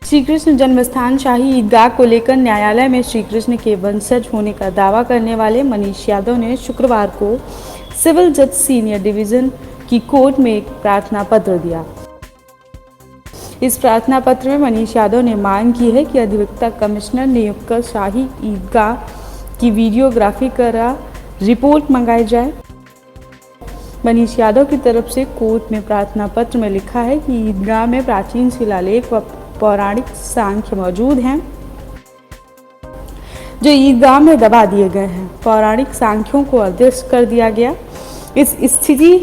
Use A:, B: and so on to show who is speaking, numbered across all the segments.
A: श्री कृष्ण जन्मस्थान शाही ईदगाह को लेकर न्यायालय में श्री कृष्ण के वंशज होने का दावा करने वाले मनीष यादव ने शुक्रवार को सिविल जज सीनियर डिवीजन की कोर्ट में एक प्रार्थना पत्र दिया। इस प्रार्थना पत्र में मनीष यादव ने मांग की है कि अधिवक्ता कमिश्नर नियुक्त कर शाही ईदगाह की वीडियोग्राफी करा रिपोर्ट मंगाई जाए। मनीष यादव की तरफ से कोर्ट में प्रार्थना पत्र में लिखा है कि ईदगाह में प्राचीन शिलालेख व पौराणिक सांख्य मौजूद हैं जो ईदगाह में दबा दिए गए हैं। पौराणिक सांख्यों को अदृश्य कर दिया गया। इस स्थिति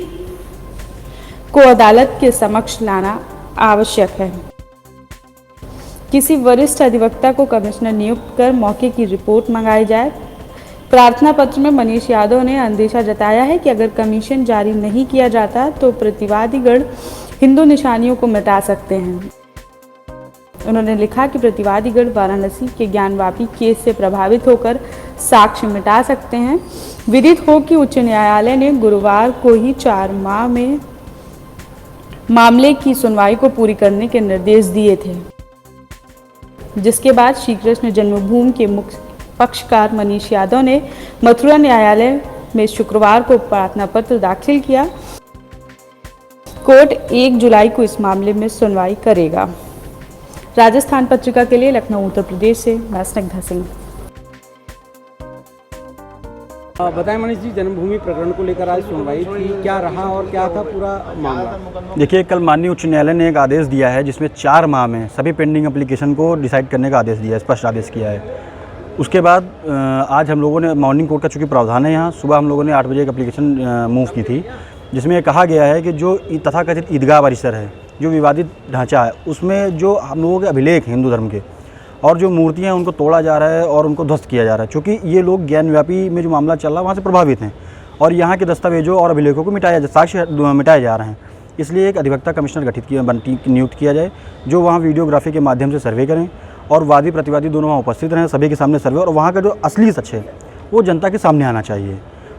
A: को अदालत के समक्ष लाना आवश्यक है। किसी वरिष्ठ अधिवक्ता को कमिश्नर नियुक्त कर मौके की रिपोर्ट मंगाई जाए। प्रार्थना पत्र में मनीष यादव ने अंदेशा जताया है कि अगर कमीशन जारी नहीं किया जाता तो प्रतिवादीगण हिंदू निशानियों को मिटा सकते हैं। उन्होंने लिखा कि प्रतिवादीगण वाराणसी के ज्ञानवापी केस से प्रभावित होकर साक्ष्य मिटा सकते हैं। विदित हो कि उच्च न्यायालय ने गुरुवार को ही 4 माह में मामले की सुनवाई को पूरी करने के निर्देश दिए थे, जिसके बाद श्री कृष्ण जन्मभूमि के मुख्य पक्षकार मनीष यादव ने मथुरा न्यायालय में शुक्रवार को प्रार्थना पत्र दाखिल किया। कोर्ट 1 जुलाई को इस मामले में सुनवाई करेगा। राजस्थान पत्रिका के लिए लखनऊ उत्तर प्रदेश से मैं स्निग्धा सिंह।
B: बताएं मनीष जी, जन्मभूमि प्रकरण को लेकर आज सुनवाई थी, क्या रहा और क्या था पूरा मामला?
C: देखिए, कल माननीय उच्च न्यायालय ने एक आदेश दिया है जिसमें 4 माह में सभी पेंडिंग एप्लीकेशन को डिसाइड करने का आदेश दिया है, स्पष्ट आदेश किया है। उसके बाद आज हम लोगों ने मॉर्निंग कोर्ट का चूँकि प्रावधान है यहाँ, सुबह हम लोगों ने 8 बजे एक एप्लीकेशन मूव की थी जिसमें कहा गया है कि जो तथाकथित ईदगाह परिसर है, जो विवादित ढांचा है, उसमें जो हम लोगों के अभिलेख हिंदू धर्म के और जो मूर्तियाँ हैं उनको तोड़ा जा रहा है और उनको ध्वस्त किया जा रहा है। चूँकि ये लोग ज्ञानव्यापी में जो मामला चल रहा है वहाँ से प्रभावित हैं और यहाँ के दस्तावेजों और अभिलेखों को साक्ष्य मिटाए जा रहे हैं। इसलिए एक अधिवक्ता कमिश्नर नियुक्त किया जाए जो वहाँ वीडियोग्राफी के माध्यम से सर्वे करें और वादी प्रतिवादी दोनों वहाँ उपस्थित रहें, सभी के सामने सर्वे, और वहाँ का जो असली सच है वो जनता के सामने आना चाहिए।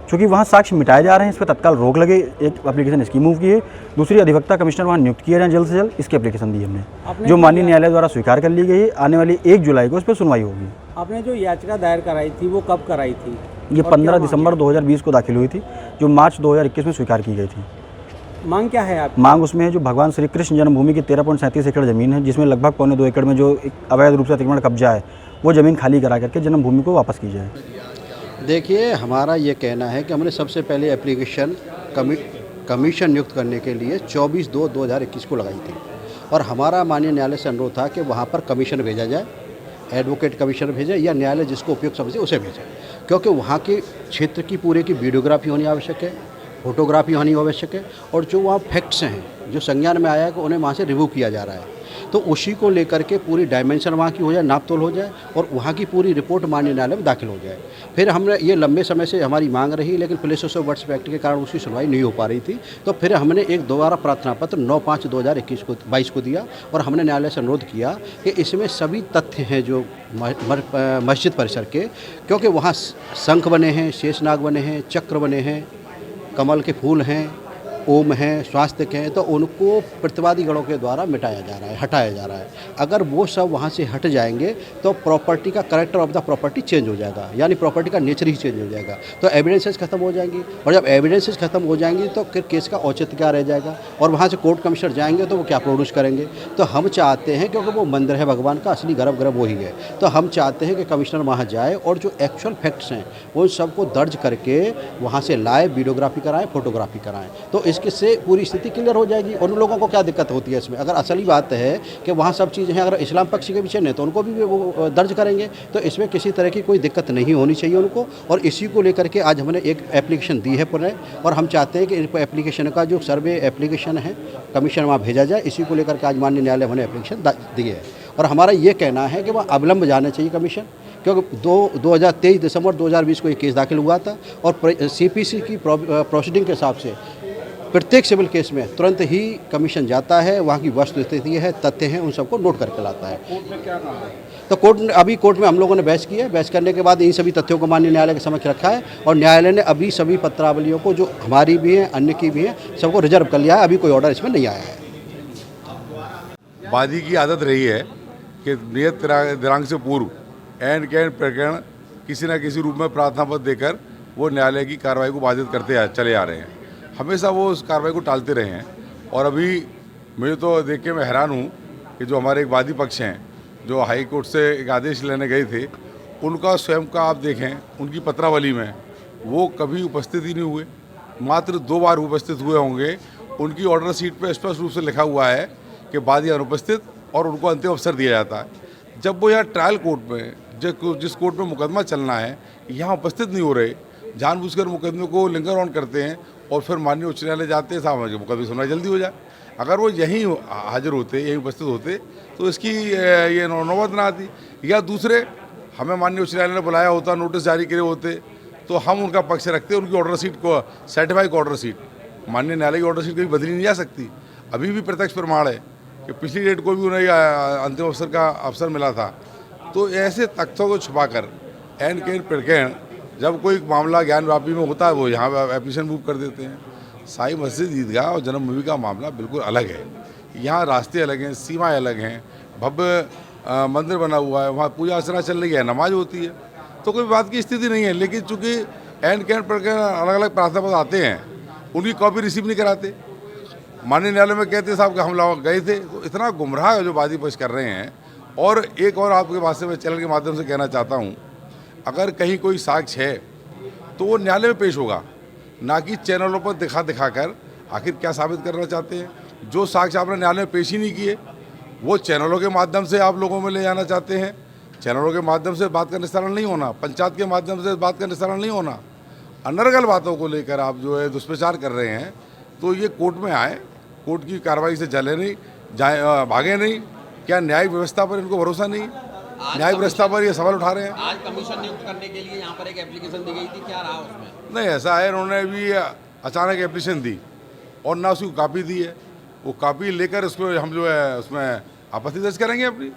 C: क्योंकि वहाँ साक्ष्य मिटाए जा रहे हैं, इस पर तत्काल रोक लगे। एक एप्लीकेशन इसकी मूव की है। दूसरी, अधिवक्ता कमिश्नर वहाँ नियुक्त किया जाए जल्द से जल्द, इसकी एप्लीकेशन दी हमने, जो माननीय न्यायालय द्वारा स्वीकार कर ली गई है। आने वाली 1 जुलाई को इस पर सुनवाई होगी।
B: आपने जो याचिका दायर कराई थी वो कब कराई थी?
C: ये 15 दिसंबर 2020 को दाखिल हुई थी, जो मार्च 2021 में स्वीकार की गई थी।
B: मांग क्या है आपकी?
C: मांग उसमें है जो भगवान श्री कृष्ण जन्मभूमि की 13.37 एकड़ ज़मीन है, जिसमें लगभग 1.25 एकड़ में जो अवैध रूप से अतिक्रमण कब्जा है, वो ज़मीन खाली करा करके जन्मभूमि को वापस की जाए।
D: देखिए, हमारा ये कहना है कि हमने सबसे पहले एप्लीकेशन कमीशन नियुक्त करने के लिए 24/2/2021 को लगाई थी और हमारा माननीय न्यायालय से अनुरोध था कि वहाँ पर कमीशन भेजा जाए, एडवोकेट कमीशन भेजे या न्यायालय जिसको उपयुक्त समझे उसे भेजे, क्योंकि वहाँ के क्षेत्र की पूरे की वीडियोग्राफी होनी आवश्यक है, फोटोग्राफी होनी आवश्यक है और जो वहाँ फैक्ट्स हैं जो संज्ञान में आया है कि उन्हें वहाँ से रिमूव किया जा रहा है, तो उसी को लेकर के पूरी डायमेंशन वहाँ की हो जाए, नाप तोल हो जाए और वहाँ की पूरी रिपोर्ट माननीय न्यायालय में दाखिल हो जाए। फिर हमने ये लंबे समय से हमारी मांग रही, लेकिन पुलिस ऑफ वर्ड्स एक्ट के कारण उसकी सुनवाई नहीं हो पा रही थी, तो फिर हमने एक दोबारा प्रार्थना पत्र 9/5/2022 को दिया और हमने न्यायालय से अनुरोध किया कि इसमें सभी तथ्य हैं जो मस्जिद परिसर के, क्योंकि वहाँ शंख बने हैं, शेषनाग बने हैं, चक्र बने हैं, कमल के फूल हैं, ओम हैं, स्वास्तिक हैं, तो उनको प्रतिवादी गणों के द्वारा मिटाया जा रहा है, हटाया जा रहा है। अगर वो सब वहाँ से हट जाएंगे तो प्रॉपर्टी का character of the property change हो जाएगा, यानी प्रॉपर्टी का नेचर ही चेंज हो जाएगा, तो एविडेंसेस खत्म हो जाएंगी और जब एविडेंसेस खत्म हो जाएंगी तो फिर केस का औचित्य क्या रह जाएगा और वहाँ से कोर्ट कमिश्नर जाएंगे तो वो क्या प्रोड्यूस करेंगे। तो हम चाहते हैं, क्योंकि वो मंदिर है भगवान का, असली गर्भ वही है, तो हम चाहते हैं कि कमिश्नर वहाँ जाए और जो एक्चुअल फैक्ट्स हैं उन सबको दर्ज करके वहाँ से लाए, वीडियोग्राफी कराएं, फोटोग्राफी कराएं, तो इसके से पूरी स्थिति क्लियर हो जाएगी। और उन लोगों को क्या दिक्कत होती है इसमें, अगर असली बात है कि वहाँ सब चीज़ें हैं, अगर इस्लाम पक्ष के पीछे नहीं तो उनको भी वो दर्ज करेंगे, तो इसमें किसी तरह की कोई दिक्कत नहीं होनी चाहिए उनको। और इसी को लेकर के आज हमने एक एप्लीकेशन दी है पुनः, और हम चाहते हैं कि इन एप्लीकेशन का जो सर्वे एप्लीकेशन है कमीशन वहाँ भेजा जाए। इसी को लेकर के आज माननीय न्यायालय हमने एप्लीकेशन दी है और हमारा ये कहना है कि वह अविलंब जाना चाहिए कमीशन, क्योंकि 2023 दिसंबर 2020 को ये केस दाखिल हुआ था और CPC की प्रोसीडिंग के हिसाब से प्रत्येक सिविल केस में तुरंत ही कमीशन जाता है, वहाँ की वस्तु स्थिति है, तथ्य हैं, उन सबको नोट करके लाता है।
B: कोर्ट में क्या कहा है?
D: तो कोर्ट में हम लोगों ने बहस की है। बहस करने के बाद इन सभी तथ्यों को माननीय न्यायालय के समक्ष रखा है और न्यायालय ने अभी सभी पत्रावलियों को, जो हमारी भी हैं, अन्य की भी हैं, सबको रिजर्व कर लिया है। अभी कोई ऑर्डर इसमें नहीं आया है।
E: वादी की आदत रही है कि नियत दिनांक से पूर्व एन कैन प्रकरण किसी न किसी रूप में प्रार्थना पत्र देकर वो न्यायालय की कार्रवाई को बाधित करते चले आ रहे हैं। हमेशा वो उस कार्रवाई को टालते रहे हैं। और अभी मुझे तो देख के मैं हैरान हूँ कि जो हमारे एक वादी पक्ष हैं जो हाई कोर्ट से एक आदेश लेने गए थे, उनका स्वयं का आप देखें उनकी पत्रावली में वो कभी उपस्थित ही नहीं हुए। मात्र 2 बार उपस्थित हुए होंगे। उनकी ऑर्डर सीट पर स्पष्ट रूप से लिखा हुआ है कि वादी अनुपस्थित और उनको अंतिम अवसर दिया जाता है। जब वो यहाँ ट्रायल कोर्ट में जिस कोर्ट में मुकदमा चलना है यहाँ उपस्थित नहीं हो रहे, जानबूझकर मुकदमे को लिंगर ऑन करते हैं और फिर माननीय उच्च न्यायालय जाते हैं साहब मुकदमे सुनवाई जल्दी हो जाए। अगर वो यहीं हाजिर होते, यहीं उपस्थित होते तो इसकी ये नौबत ना आती। या दूसरे, हमें माननीय उच्च न्यायालय ने बुलाया होता, नोटिस जारी करे होते तो हम उनका पक्ष रखते। उनकी ऑर्डर सीट को सर्टिफाइड ऑर्डर सीट, माननीय न्यायालय की ऑर्डर सीट कभी बदली नहीं जा सकती। अभी भी प्रत्यक्ष प्रमाण है कि पिछली डेट को भी उन्हें अंतिम अवसर का अवसर मिला था। तो ऐसे तथ्यों को छुपाकर एन कैन प्रकरण जब कोई मामला ज्ञान व्यापी में होता है वो यहाँ एप्लीकेशन मूव कर देते हैं। साई मस्जिद ईदगाह और जन्मभूमि का मामला बिल्कुल अलग है। यहाँ रास्ते अलग हैं, सीमाएं अलग हैं, भव्य मंदिर बना हुआ है, वहाँ पूजा अर्चना चल रही है, नमाज होती है, तो कोई बात की स्थिति नहीं है। लेकिन चूँकि एन कैन प्रकरण अलग अलग प्रार्थना पत्र आते हैं, उनकी कॉपी रिसीव नहीं कराते। माननीय न्यायालय में कहते साहब कि हम लोग गए थे। तो इतना गुमराह जो वादी पक्ष कर रहे हैं। और एक और आपके पास से मैं चैनल के माध्यम से कहना चाहता हूँ, अगर कहीं कोई साक्ष्य है तो वो न्यायालय में पेश होगा, ना कि चैनलों पर दिखा कर। आखिर क्या साबित करना चाहते हैं? जो साक्ष्य आपने न्यायालय में पेश ही नहीं किए वो चैनलों के माध्यम से आप लोगों में ले जाना चाहते हैं। चैनलों के माध्यम से बात का निस्तारण नहीं होना, पंचायत के माध्यम से बात का निस्तारण नहीं होना, अनर्गल बातों को लेकर आप जो है दुष्प्रचार कर रहे हैं। तो ये कोर्ट में आए, कोर्ट की कार्रवाई से जले नहीं, भागे नहीं। क्या न्यायिक व्यवस्था पर इनको भरोसा नहीं? न्यायिक व्यवस्था पर ये सवाल उठा रहे हैं।
F: आज कमीशन नियुक्त करने के लिए यहाँ पर एक एप्लीकेशन दी गई थी, क्या रहा उसमें?
E: नहीं, ऐसा है उन्होंने भी अचानक एप्लीकेशन दी और ना उसकी कॉपी दी है। वो कॉपी लेकर उसको हम जो है उसमें आपत्ति दर्ज करेंगे अपनी।